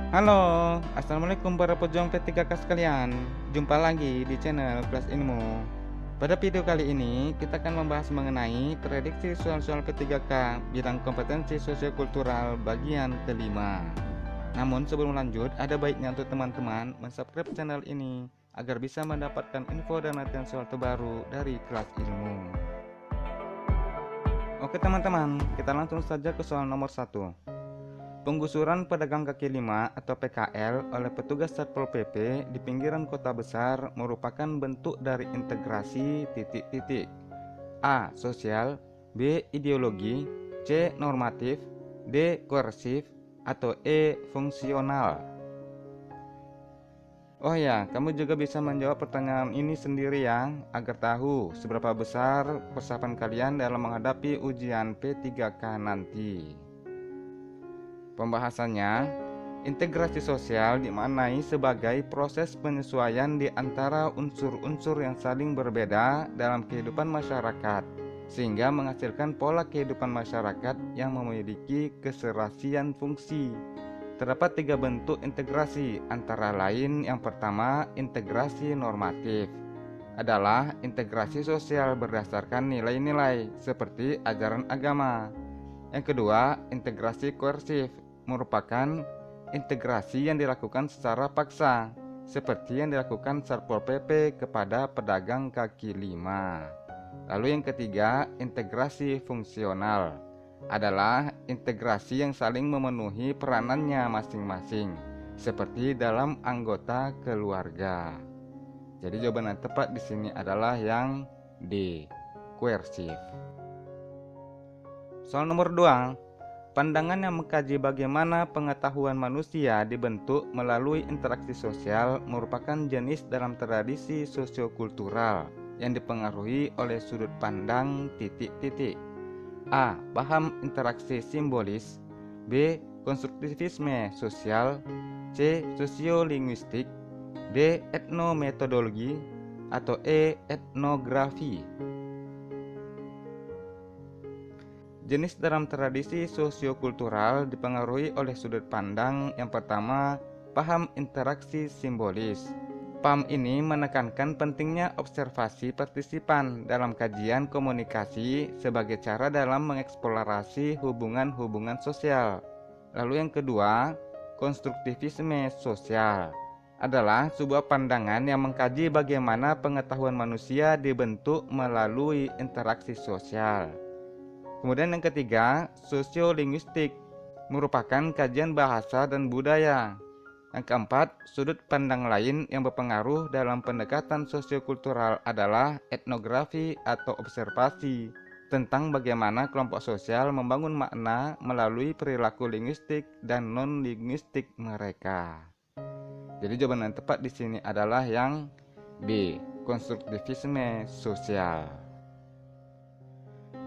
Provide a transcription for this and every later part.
Halo, assalamualaikum para pejuang P3K sekalian. Jumpa lagi di channel Kelas Ilmu. Pada video kali ini kita akan membahas mengenai prediksi soal-soal P3K bidang kompetensi sosiokultural bagian kelima. Namun sebelum lanjut, ada baiknya untuk teman-teman mensubscribe channel ini agar bisa mendapatkan info dan latihan soal terbaru dari Kelas Ilmu. Oke teman-teman, kita langsung saja ke soal nomor 1. Penggusuran pedagang kaki lima atau PKL oleh petugas Satpol PP di pinggiran kota besar merupakan bentuk dari integrasi titik-titik. A. Sosial, B. Ideologi, C. Normatif, D. Koersif, atau E. Fungsional. Oh ya, kamu juga bisa menjawab pertanyaan ini sendiri ya, agar tahu seberapa besar persiapan kalian dalam menghadapi ujian P3K nanti. Pembahasannya, integrasi sosial dimaknai sebagai proses penyesuaian di antara unsur-unsur yang saling berbeda dalam kehidupan masyarakat, sehingga menghasilkan pola kehidupan masyarakat yang memiliki keserasian fungsi. Terdapat 3 bentuk integrasi, antara lain yang pertama, integrasi normatif. Adalah integrasi sosial berdasarkan nilai-nilai seperti ajaran agama. Yang kedua, integrasi koersif merupakan integrasi yang dilakukan secara paksa, seperti yang dilakukan Satpol PP kepada pedagang kaki lima. Lalu yang ketiga, integrasi fungsional adalah integrasi yang saling memenuhi peranannya masing-masing, seperti dalam anggota keluarga. Jadi jawaban yang tepat di sini adalah yang D, koersif. Soal nomor 2. Pandangan yang mengkaji bagaimana pengetahuan manusia dibentuk melalui interaksi sosial merupakan jenis dalam tradisi sosiokultural yang dipengaruhi oleh sudut pandang titik-titik. A. Paham interaksi simbolis, B. Konstruktivisme sosial, C. Sosiolinguistik, D. Etnometodologi, atau E. Etnografi. Jenis dalam tradisi sosiokultural dipengaruhi oleh sudut pandang yang pertama, paham interaksi simbolis. Paham ini menekankan pentingnya observasi partisipan dalam kajian komunikasi sebagai cara dalam mengeksplorasi hubungan-hubungan sosial. Lalu yang kedua, konstruktivisme sosial adalah sebuah pandangan yang mengkaji bagaimana pengetahuan manusia dibentuk melalui interaksi sosial. Kemudian yang ketiga, sosiolinguistik merupakan kajian bahasa dan budaya. Yang keempat, sudut pandang lain yang berpengaruh dalam pendekatan sosiokultural adalah etnografi atau observasi tentang bagaimana kelompok sosial membangun makna melalui perilaku linguistik dan non-linguistik mereka. Jadi jawaban yang tepat di sini adalah yang B, konstruktivisme sosial.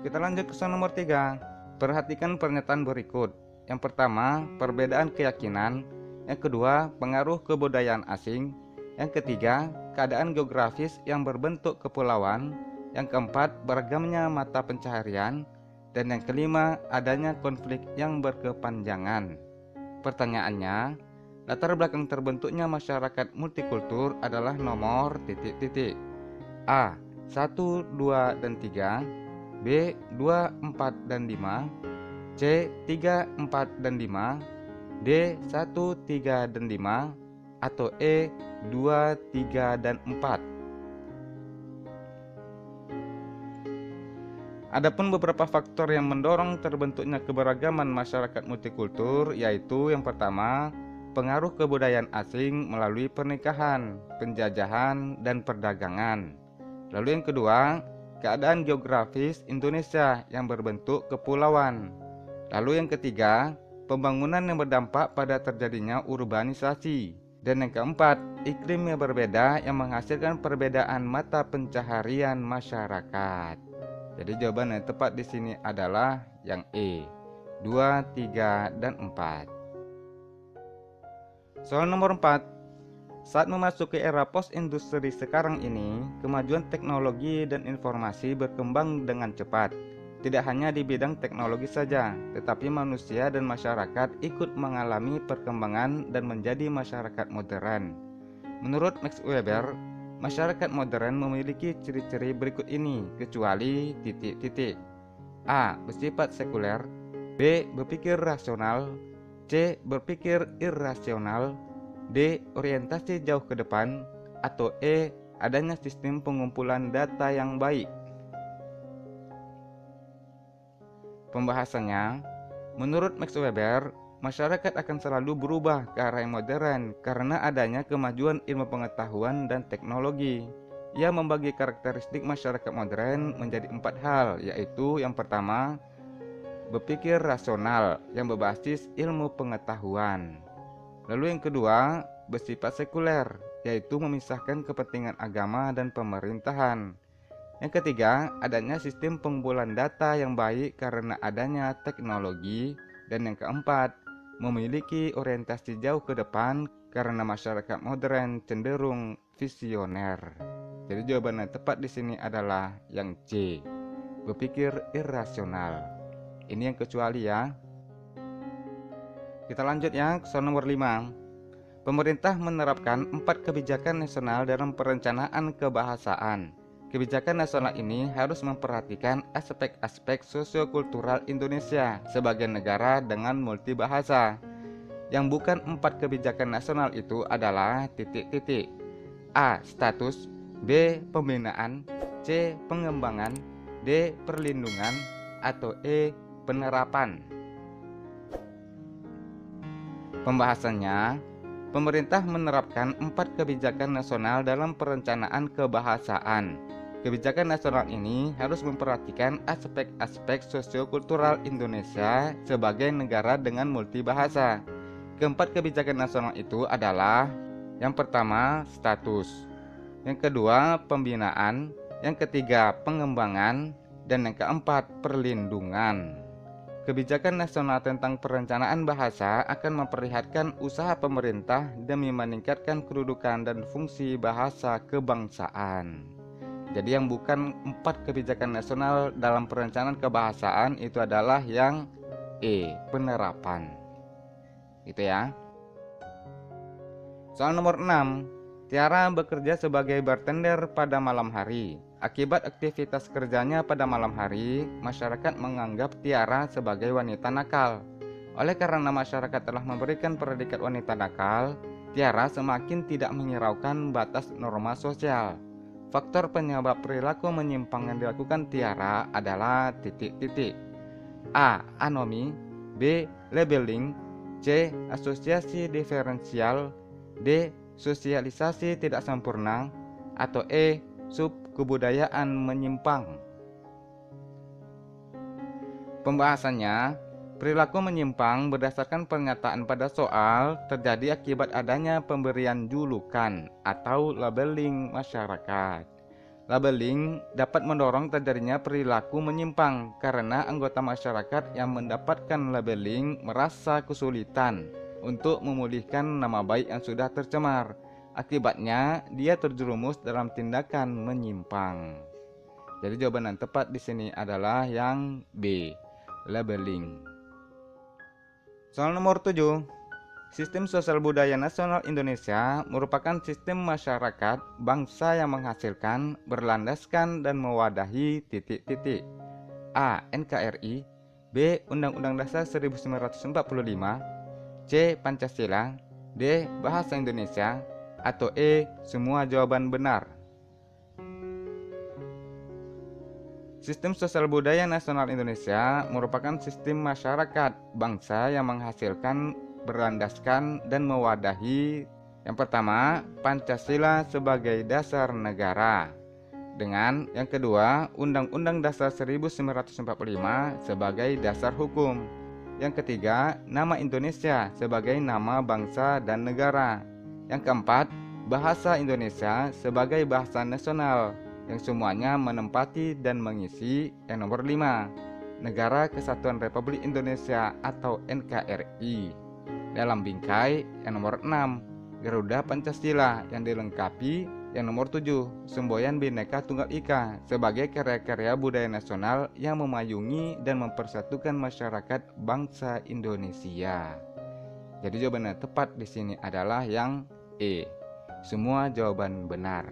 Kita lanjut ke soal nomor 3. Perhatikan pernyataan berikut. Yang pertama, perbedaan keyakinan. Yang kedua, pengaruh kebudayaan asing. Yang ketiga, keadaan geografis yang berbentuk kepulauan. Yang keempat, beragamnya mata pencaharian. Dan yang kelima, adanya konflik yang berkepanjangan. Pertanyaannya, latar belakang terbentuknya masyarakat multikultur adalah nomor titik-titik. A. 1, 2, dan 3, B. 2, 4, dan 5, C. 3, 4, dan 5, D. 1, 3, dan 5, atau E. 2, 3, dan 4. Adapun beberapa faktor yang mendorong terbentuknya keberagaman masyarakat multikultur, yaitu yang pertama, pengaruh kebudayaan asing melalui pernikahan, penjajahan, dan perdagangan. Lalu yang kedua, keadaan geografis Indonesia yang berbentuk kepulauan. Lalu yang ketiga, pembangunan yang berdampak pada terjadinya urbanisasi. Dan yang keempat, iklim yang berbeda yang menghasilkan perbedaan mata pencaharian masyarakat. Jadi jawaban yang tepat di sini adalah yang E, 2, 3, dan 4. Soal nomor 4. Saat memasuki era post-industri sekarang ini, kemajuan teknologi dan informasi berkembang dengan cepat, Tidak hanya di bidang teknologi saja, tetapi manusia dan masyarakat ikut mengalami perkembangan dan menjadi masyarakat modern. Menurut Max Weber, masyarakat modern memiliki ciri-ciri berikut ini kecuali titik-titik. A. Bersifat sekuler. B. Berpikir rasional. C. Berpikir irasional. D. Orientasi jauh ke depan. Atau E. Adanya sistem pengumpulan data yang baik. Pembahasannya, menurut Max Weber, masyarakat akan selalu berubah ke arah yang modern karena adanya kemajuan ilmu pengetahuan dan teknologi. Ia membagi karakteristik masyarakat modern menjadi 4 hal, yaitu yang pertama, berpikir rasional yang berbasis ilmu pengetahuan. Lalu yang kedua, bersifat sekuler, yaitu memisahkan kepentingan agama dan pemerintahan. Yang ketiga, adanya sistem pengumpulan data yang baik karena adanya teknologi. Dan yang keempat, memiliki orientasi jauh ke depan karena masyarakat modern cenderung visioner. Jadi jawaban yang tepat di sini adalah yang C, berpikir irasional. Ini yang kecuali ya. Kita lanjut ya, soal nomor 5. Pemerintah menerapkan 4 kebijakan nasional dalam perencanaan kebahasaan. Kebijakan nasional ini harus memperhatikan aspek-aspek sosiokultural Indonesia sebagai negara dengan multibahasa. Yang bukan 4 kebijakan nasional itu adalah titik-titik. A. Status. B. Pembinaan. C. Pengembangan. D. Perlindungan. Atau E. Penerapan. Pembahasannya, pemerintah menerapkan 4 kebijakan nasional dalam perencanaan kebahasaan. Kebijakan nasional ini harus memperhatikan aspek-aspek sosiokultural Indonesia sebagai negara dengan multibahasa. Keempat kebijakan nasional itu adalah yang pertama, status. Yang kedua, pembinaan. Yang ketiga, pengembangan. Dan yang keempat, perlindungan. Kebijakan nasional tentang perencanaan bahasa akan memperlihatkan usaha pemerintah demi meningkatkan kedudukan dan fungsi bahasa kebangsaan. Jadi yang bukan 4 kebijakan nasional dalam perencanaan kebahasaan itu adalah yang E, penerapan. Gitu ya. Soal nomor 6. Tiara bekerja sebagai bartender pada malam hari. Akibat aktivitas kerjanya pada malam hari, masyarakat menganggap Tiara sebagai wanita nakal. Oleh karena masyarakat telah memberikan predikat wanita nakal, Tiara semakin tidak menghiraukan batas norma sosial. Faktor penyebab perilaku menyimpang yang dilakukan Tiara adalah titik-titik. A. Anomi. B. Labeling. C. Asosiasi diferensial. D. Sosialisasi tidak sempurna. Atau E. Subkebudayaan menyimpang. Pembahasannya, perilaku menyimpang berdasarkan pernyataan pada soal terjadi akibat adanya pemberian julukan atau labeling masyarakat. Labeling dapat mendorong terjadinya perilaku menyimpang karena anggota masyarakat yang mendapatkan labeling merasa kesulitan untuk memulihkan nama baik yang sudah tercemar. Akibatnya, dia terjerumus dalam tindakan menyimpang. Jadi jawaban yang tepat di sini adalah yang B, labeling. Soal nomor 7. Sistem sosial budaya nasional Indonesia merupakan sistem masyarakat bangsa yang menghasilkan, berlandaskan, dan mewadahi titik-titik. A. NKRI. B. Undang-Undang Dasar 1945. C. Pancasila. D. Bahasa Indonesia. Atau E. Semua jawaban benar. Sistem sosial budaya nasional Indonesia merupakan sistem masyarakat bangsa yang menghasilkan, berlandaskan, dan mewadahi yang pertama, Pancasila sebagai dasar negara. Dengan yang kedua, Undang-Undang Dasar 1945 sebagai dasar hukum. Yang ketiga, nama Indonesia sebagai nama bangsa dan negara. Yang keempat, bahasa Indonesia sebagai bahasa nasional yang semuanya menempati dan mengisi. Yang nomor 5, Negara Kesatuan Republik Indonesia atau NKRI. Dalam bingkai yang nomor 6, Garuda Pancasila yang dilengkapi Yang nomor 7, Semboyan Bhinneka Tunggal Ika sebagai karya-karya budaya nasional yang memayungi dan mempersatukan masyarakat bangsa Indonesia. Jadi jawaban yang tepat di sini adalah yang E. Semua jawaban benar.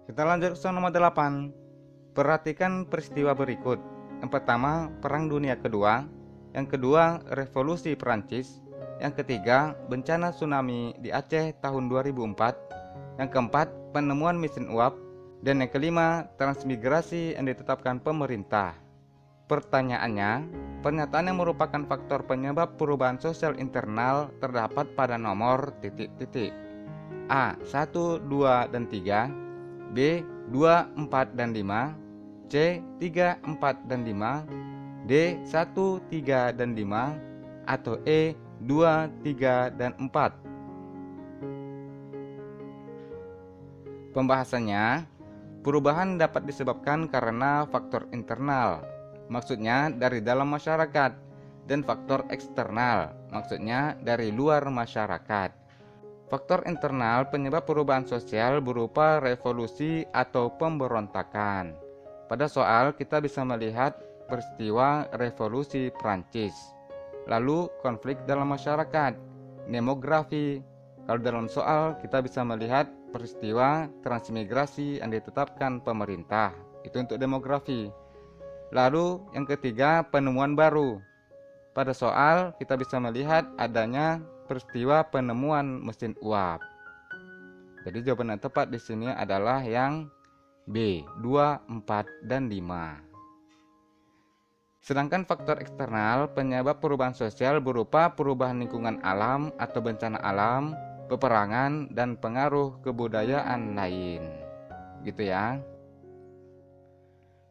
Kita lanjut ke soal nomor 8. Perhatikan peristiwa berikut. Yang pertama, Perang Dunia Kedua. Yang kedua, Revolusi Perancis. Yang ketiga, bencana tsunami di Aceh tahun 2004. Yang keempat, penemuan mesin uap. Dan yang kelima, transmigrasi yang ditetapkan pemerintah. Pertanyaannya, pernyataan yang merupakan faktor penyebab perubahan sosial internal terdapat pada nomor titik-titik. A. 1, 2, dan 3. B. 2, 4, dan 5. C. 3, 4, dan 5. D. 1, 3, dan 5. Atau E. 2, 3, dan 4. Pembahasannya, perubahan dapat disebabkan karena faktor internal, maksudnya dari dalam masyarakat, dan faktor eksternal, maksudnya dari luar masyarakat. Faktor internal penyebab perubahan sosial berupa revolusi atau pemberontakan. Pada soal kita bisa melihat peristiwa revolusi Prancis. Lalu konflik dalam masyarakat, demografi. Kalau dalam soal kita bisa melihat peristiwa transmigrasi yang ditetapkan pemerintah. Itu untuk demografi. Lalu yang ketiga, penemuan baru. Pada soal kita bisa melihat adanya peristiwa penemuan mesin uap. Jadi jawaban yang tepat di sini adalah yang B, 2, 4, dan 5. Sedangkan faktor eksternal penyebab perubahan sosial berupa perubahan lingkungan alam atau bencana alam, peperangan, dan pengaruh kebudayaan lain. Gitu ya.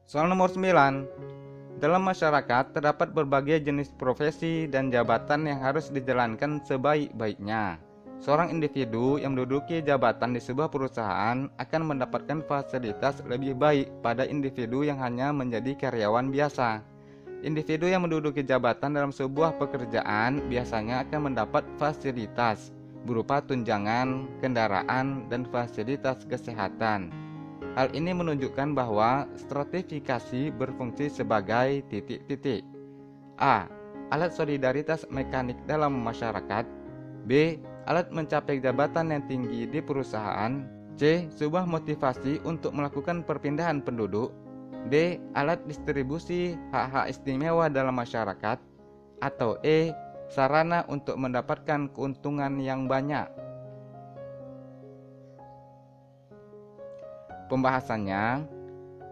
Soal nomor 9. Dalam masyarakat terdapat berbagai jenis profesi dan jabatan yang harus dijalankan sebaik-baiknya. Seorang individu yang menduduki jabatan di sebuah perusahaan akan mendapatkan fasilitas lebih baik pada individu yang hanya menjadi karyawan biasa. Individu yang menduduki jabatan dalam sebuah pekerjaan biasanya akan mendapat fasilitas berupa tunjangan, kendaraan, dan fasilitas kesehatan. Hal ini menunjukkan bahwa stratifikasi berfungsi sebagai titik-titik. A. Alat solidaritas mekanik dalam masyarakat. B. Alat mencapai jabatan yang tinggi di perusahaan. C. Sebuah motivasi untuk melakukan perpindahan penduduk. D. Alat distribusi hak-hak istimewa dalam masyarakat. Atau E. Sarana untuk mendapatkan keuntungan yang banyak. Pembahasannya,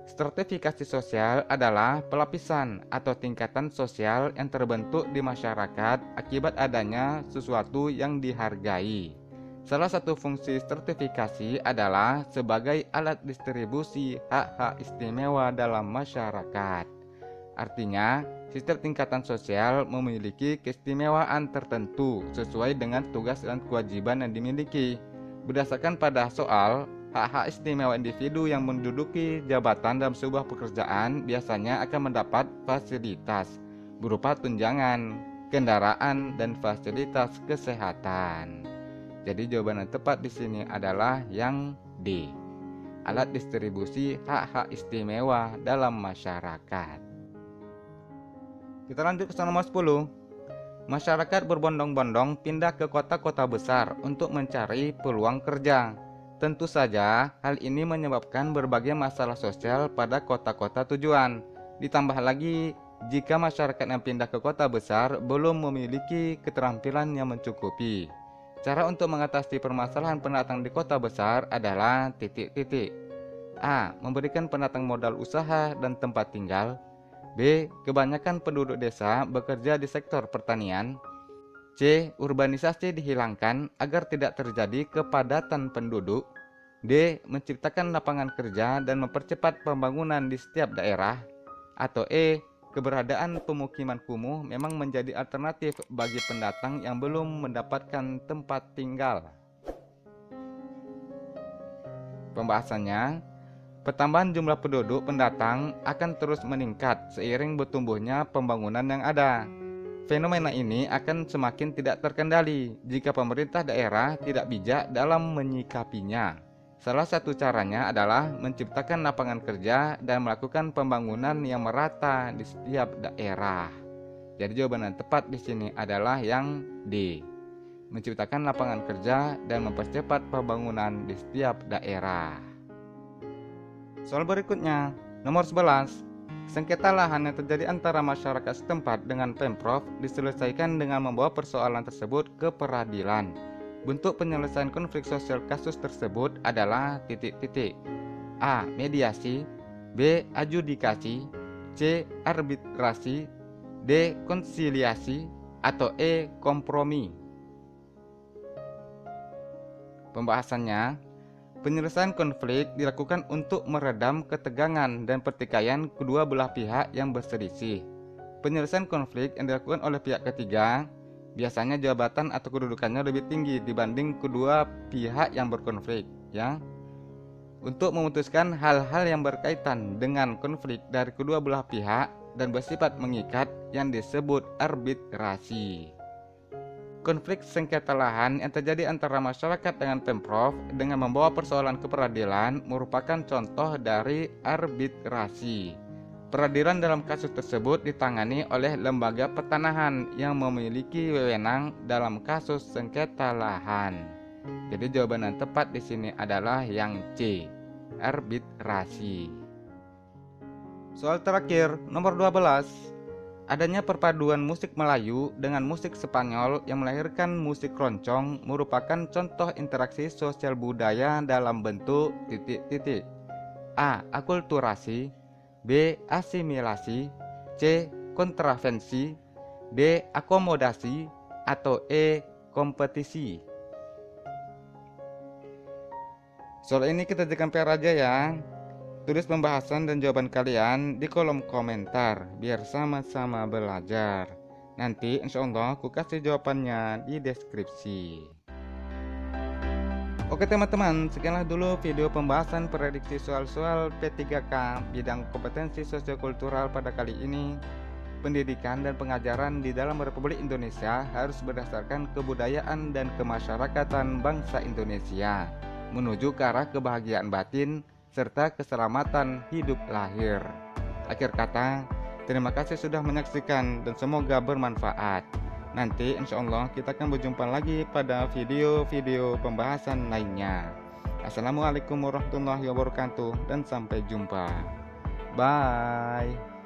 stratifikasi sosial adalah pelapisan atau tingkatan sosial yang terbentuk di masyarakat akibat adanya sesuatu yang dihargai. Salah satu fungsi stratifikasi adalah sebagai alat distribusi hak-hak istimewa dalam masyarakat. Artinya, sistem tingkatan sosial memiliki keistimewaan tertentu sesuai dengan tugas dan kewajiban yang dimiliki. Berdasarkan pada soal, hak-hak istimewa individu yang menduduki jabatan dalam sebuah pekerjaan biasanya akan mendapat fasilitas berupa tunjangan, kendaraan, dan fasilitas kesehatan. Jadi jawaban yang tepat di sini adalah yang D. Alat distribusi hak-hak istimewa dalam masyarakat. Kita lanjut ke soal nomor 10. Masyarakat berbondong-bondong pindah ke kota-kota besar untuk mencari peluang kerja. Tentu saja, hal ini menyebabkan berbagai masalah sosial pada kota-kota tujuan. Ditambah lagi, jika masyarakat yang pindah ke kota besar belum memiliki keterampilan yang mencukupi. Cara untuk mengatasi permasalahan pendatang di kota besar adalah titik-titik. A. Memberikan pendatang modal usaha dan tempat tinggal. B. Kebanyakan penduduk desa bekerja di sektor pertanian. C. Urbanisasi dihilangkan agar tidak terjadi kepadatan penduduk. D. Menciptakan lapangan kerja dan mempercepat pembangunan di setiap daerah. Atau E. Keberadaan pemukiman kumuh memang menjadi alternatif bagi pendatang yang belum mendapatkan tempat tinggal. Pembahasannya, pertambahan jumlah penduduk pendatang akan terus meningkat seiring bertumbuhnya pembangunan yang ada. Fenomena ini akan semakin tidak terkendali jika pemerintah daerah tidak bijak dalam menyikapinya. Salah satu caranya adalah menciptakan lapangan kerja dan melakukan pembangunan yang merata di setiap daerah. Jadi jawaban yang tepat di sini adalah yang D. Menciptakan lapangan kerja dan mempercepat pembangunan di setiap daerah. Soal berikutnya, nomor 11. Sengketa lahan yang terjadi antara masyarakat setempat dengan Pemprov diselesaikan dengan membawa persoalan tersebut ke peradilan. Bentuk penyelesaian konflik sosial kasus tersebut adalah titik-titik. A. Mediasi, B. Adjudikasi, C. Arbitrasi, D. Konsiliasi, atau E. Kompromi. Pembahasannya, penyelesaian konflik dilakukan untuk meredam ketegangan dan pertikaian kedua belah pihak yang berselisih. Penyelesaian konflik yang dilakukan oleh pihak ketiga biasanya jabatan atau kedudukannya lebih tinggi dibanding kedua pihak yang berkonflik, ya. Untuk memutuskan hal-hal yang berkaitan dengan konflik dari kedua belah pihak dan bersifat mengikat yang disebut arbitrasi. Konflik sengketa lahan yang terjadi antara masyarakat dengan Pemprov dengan membawa persoalan ke peradilan merupakan contoh dari arbitrasi. Peradilan dalam kasus tersebut ditangani oleh lembaga pertanahan yang memiliki wewenang dalam kasus sengketa lahan. Jadi jawaban yang tepat di sini adalah yang C, arbitrasi. Soal terakhir, nomor 12. Adanya perpaduan musik Melayu dengan musik Spanyol yang melahirkan musik keroncong merupakan contoh interaksi sosial budaya dalam bentuk titik-titik. A. Akulturasi, B. Asimilasi, C. Kontravensi, D. Akomodasi, atau E. Kompetisi. Soal ini kita jadikan PR aja ya. Tulis pembahasan dan jawaban kalian di kolom komentar biar sama-sama belajar. Nanti insya Allah aku kasih jawabannya di deskripsi. Oke teman-teman, sekianlah dulu video pembahasan prediksi soal-soal P3K bidang kompetensi sosiokultural pada kali ini. Pendidikan dan pengajaran di dalam Republik Indonesia harus berdasarkan kebudayaan dan kemasyarakatan bangsa Indonesia menuju ke arah kebahagiaan batin serta keselamatan hidup lahir. Akhir kata, terima kasih sudah menyaksikan dan semoga bermanfaat. Nanti insya Allah kita akan berjumpa lagi pada video-video pembahasan lainnya. Assalamualaikum warahmatullahi wabarakatuh dan sampai jumpa. Bye.